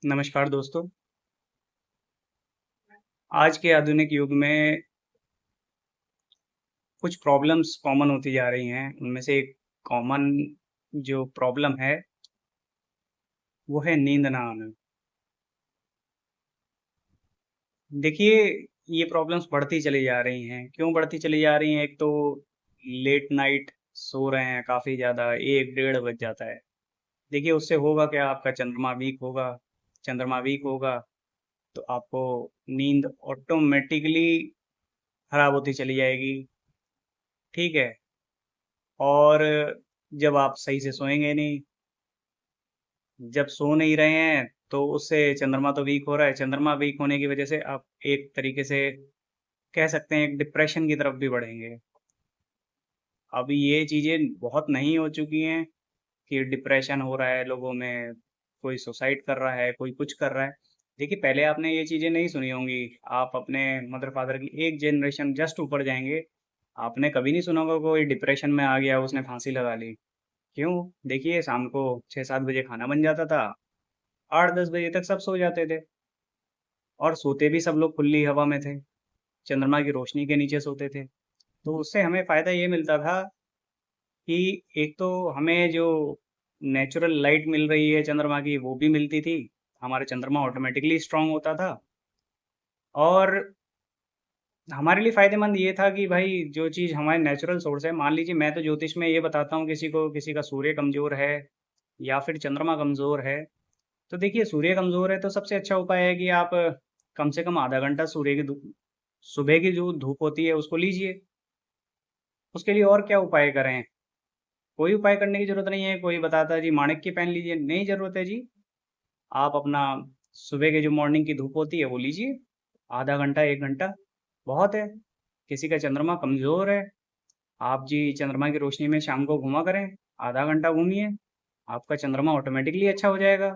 नमस्कार दोस्तों। आज के आधुनिक युग में कुछ प्रॉब्लम्स कॉमन होती जा रही हैं। उनमें से एक कॉमन जो प्रॉब्लम है, वो है नींद ना आना। देखिए, ये प्रॉब्लम्स बढ़ती चली जा रही हैं। क्यों बढ़ती चली जा रही हैं? एक तो लेट नाइट सो रहे हैं काफ़ी ज़्यादा, 1 डेढ़ बज जाता है। देखिए, उससे होगा क्या? आपका चंद्रमा वीक होगा, तो आपको नींद ऑटोमैटिकली खराब होती चली जाएगी, ठीक है? और जब आप सही से सोएँगे नहीं, जब सो नहीं रहे हैं, तो उससे चंद्रमा तो वीक हो रहा है, चंद्रमा वीक होने की वजह से आप एक तरीके से कह सकते हैं एक डिप्रेशन की तरफ भी बढ़ेंगे। अब ये चीज़ें बहुत नहीं हो चुकी हैं कि डिप्रेशन हो रहा है लोगों में, कोई सुसाइड कर रहा है, कोई कुछ कर रहा है। देखिए, पहले आपने ये चीज़ें नहीं सुनी होंगी, आप अपने मदर-फादर की एक जनरेशन जस्ट ऊपर जाएँगे, आपने कभी नहीं सुना होगा कोई डिप्रेशन में आ गया, उसने फांसी लगा ली। क्यों? देखिए, शाम को 6-7 बजे खाना बन जाता था, 8-10 बजे तक सब सो जाते थे और सोते भी सब लोग खुली हवा में थे, चंद्रमा की रोशनी के नीचे सोते थे। तो उससे हमें फ़ायदा ये मिलता था कि एक तो हमें जो नेचुरल लाइट मिल रही है चंद्रमा की, वो भी मिलती थी, हमारा चंद्रमा ऑटोमैटिकली स्ट्रॉन्ग होता था और हमारे लिए फ़ायदेमंद ये था कि भाई जो चीज़ हमारे नेचुरल सोर्स है, मान लीजिए मैं तो ज्योतिष में ये बताता हूँ किसी को, किसी का सूर्य कमज़ोर है या फिर चंद्रमा कमज़ोर है, तो देखिए सूर्य कमज़ोर है तो सबसे अच्छा उपाय है कि आप कम से कम आधा घंटा सूर्य की धूप सुबह की जो धूप होती है उसको लीजिए। उसके लिए और क्या उपाय करें? कोई उपाय करने की ज़रूरत नहीं है, कोई बताता है जी माणिक्य पहन लीजिए, नहीं ज़रूरत है जी। आप अपना सुबह की जो मॉर्निंग की धूप होती है वो लीजिए, आधा घंटा, 1 घंटा बहुत है। किसी का चंद्रमा कमज़ोर है, आप जी चंद्रमा की रोशनी में शाम को घूमा करें, आधा घंटा घूमिए, आपका चंद्रमा ऑटोमैटिकली अच्छा हो जाएगा।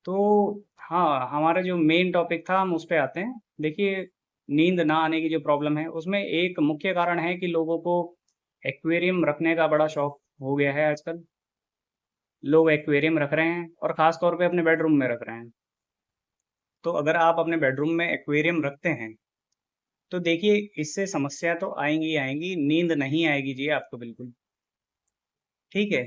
तो हाँ, हमारा जो मेन टॉपिक था हम उस पे आते हैं। देखिए, नींद ना आने की जो प्रॉब्लम है उसमें एक मुख्य कारण है कि लोगों को एक्वेरियम रखने का बड़ा शौक हो गया है आजकल। लोग एक्वेरियम रख रहे हैं और ख़ास तौर पे अपने बेडरूम में रख रहे हैं। तो अगर आप अपने बेडरूम में एक्वेरियम रखते हैं, तो देखिए इससे समस्या तो आएँगी ही आएँगी, नींद नहीं आएगी जी आपको बिल्कुल, ठीक है?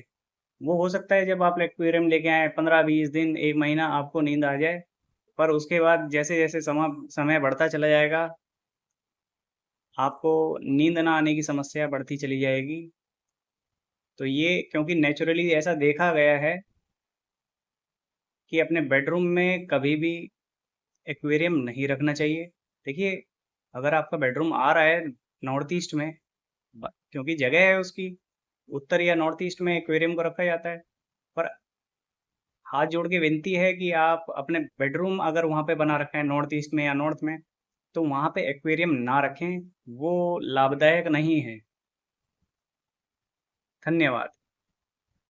वो हो सकता है जब आप एक्वेरियम लेके आएँ 15-20 दिन, 1 महीना आपको नींद आ जाए, पर उसके बाद जैसे-जैसे समय बढ़ता चला जाएगा, आपको नींद ना आने की समस्या बढ़ती चली जाएगी। तो ये क्योंकि नेचुरली ऐसा देखा गया है कि अपने बेडरूम में कभी भी एक्वेरियम नहीं रखना चाहिए। देखिए, अगर आपका बेडरूम आ रहा है नॉर्थ ईस्ट में क्योंकि जगह है उसकी, उत्तर या नॉर्थ ईस्ट में एक्वेरियम को रखा जाता है। पर हाथ जोड़ के विनती है कि आप अपने बेडरूम अगर वहाँ पे बना रखा है नॉर्थ ईस्ट में या नॉर्थ में, तो वहाँ पे एक्वेरियम ना रखें, वो लाभदायक नहीं है। धन्यवाद।